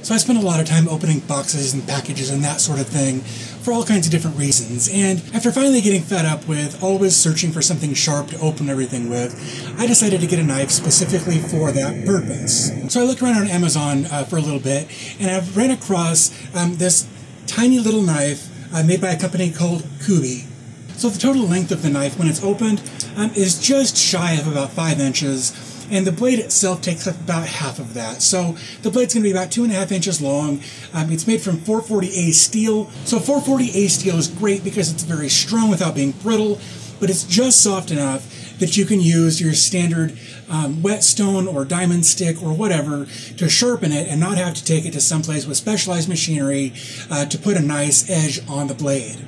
So I spend a lot of time opening boxes and packages and that sort of thing for all kinds of different reasons. And after finally getting fed up with always searching for something sharp to open everything with, I decided to get a knife specifically for that purpose. So I looked around on Amazon for a little bit, and I ran across this tiny little knife made by a company called Kubey. So the total length of the knife when it's opened is just shy of about 5 inches. And the blade itself takes up about half of that. So the blade's going to be about 2.5 inches long. It's made from 440A steel. So 440A steel is great because it's very strong without being brittle, but it's just soft enough that you can use your standard whetstone or diamond stick or whatever to sharpen it and not have to take it to someplace with specialized machinery to put a nice edge on the blade.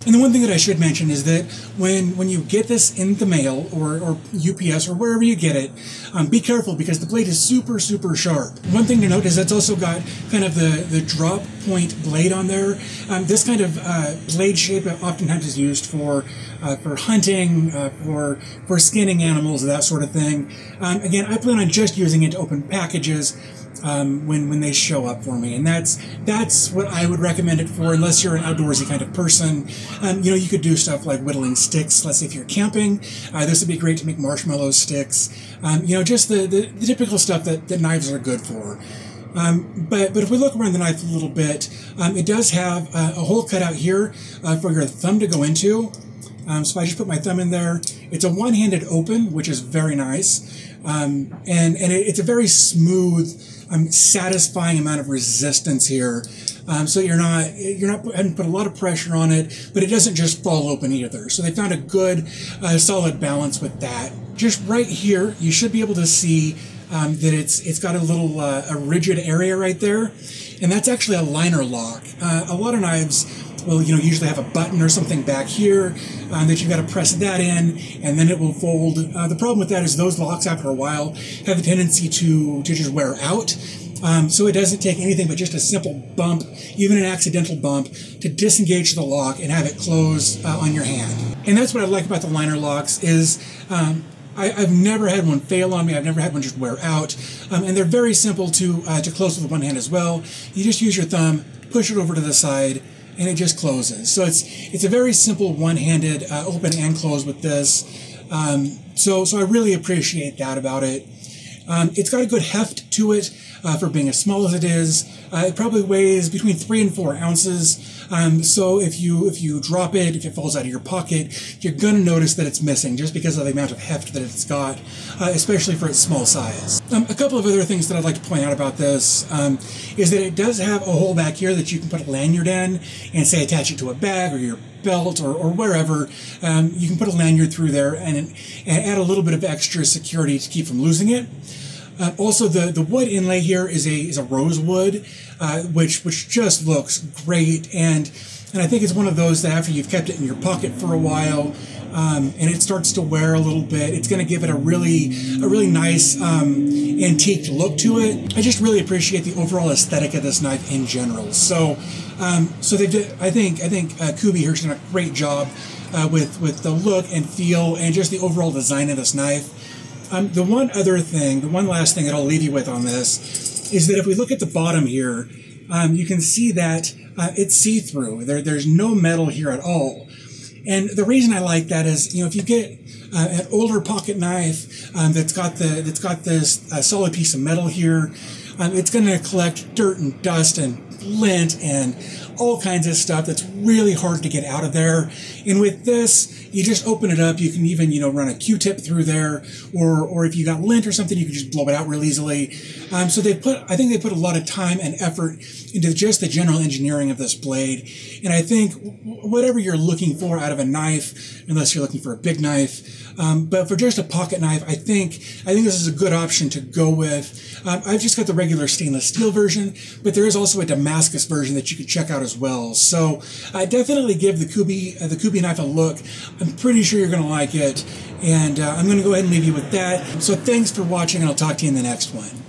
And the one thing that I should mention is that when you get this in the mail or UPS or wherever you get it, be careful because the blade is super, super sharp. One thing to note is it's also got kind of the drop point blade on there. This kind of blade shape oftentimes is used for hunting, for skinning animals, that sort of thing. Again, I plan on just using it to open packages when they show up for me, and that's what I would recommend it for, unless you're an outdoorsy kind of person. You could do stuff like whittling sticks. Let's say if you're camping, this would be great to make marshmallow sticks. Just the typical stuff that knives are good for. But if we look around the knife a little bit, it does have a hole cut out here for your thumb to go into. So if I just put my thumb in there, it's a one-handed open, which is very nice. And it's a very smooth, satisfying amount of resistance here. So you're not having to put a lot of pressure on it, but it doesn't just fall open either. So they found a good, solid balance with that. Just right here, you should be able to see that it's got a little a rigid area right there, and that's actually a liner lock. A lot of knives will usually have a button or something back here that you've got to press that in, and then it will fold. The problem with that is those locks after a while have a tendency to just wear out. So it doesn't take anything but just a simple bump, even an accidental bump, to disengage the lock and have it close on your hand. And that's what I like about the liner locks is I've never had one fail on me. I've never had one just wear out. And they're very simple to close with one hand as well. You just use your thumb, push it over to the side, and it just closes. So it's a very simple one-handed open and close with this. So I really appreciate that about it. It's got a good heft to it for being as small as it is. It probably weighs between 3 and 4 ounces. So if you drop it, if it falls out of your pocket, you're going to notice that it's missing just because of the amount of heft that it's got, especially for its small size. A couple of other things that I'd like to point out about this is that it does have a hole back here that you can put a lanyard in and say attach it to a bag or your belt or wherever. You can put a lanyard through there and add a little bit of extra security to keep from losing it. Also, the wood inlay here is a rosewood, which just looks great, and I think it's one of those that after you've kept it in your pocket for a while, and it starts to wear a little bit, it's going to give it a really nice antique look to it. I just really appreciate the overall aesthetic of this knife in general. So they did. I think Kubey here's done a great job with the look and feel and just the overall design of this knife. The one last thing that I'll leave you with on this is that if we look at the bottom here, you can see that it's see-through. There's no metal here at all. And the reason I like that is, if you get an older pocket knife that's got this solid piece of metal here, it's going to collect dirt and dust and lint and all kinds of stuff that's really hard to get out of there. And with this, you just open it up. You can even, run a Q-tip through there, or if you got lint or something, you can just blow it out real easily. So I think they put a lot of time and effort into just the general engineering of this blade. And I think whatever you're looking for out of a knife, unless you're looking for a big knife, but for just a pocket knife, I think this is a good option to go with. I've just got the regular stainless steel version, but there is also a Damascus version that you can check out as well. So I definitely give the Kubey knife a look. I'm pretty sure you're going to like it, and I'm going to go ahead and leave you with that. So thanks for watching, and I'll talk to you in the next one.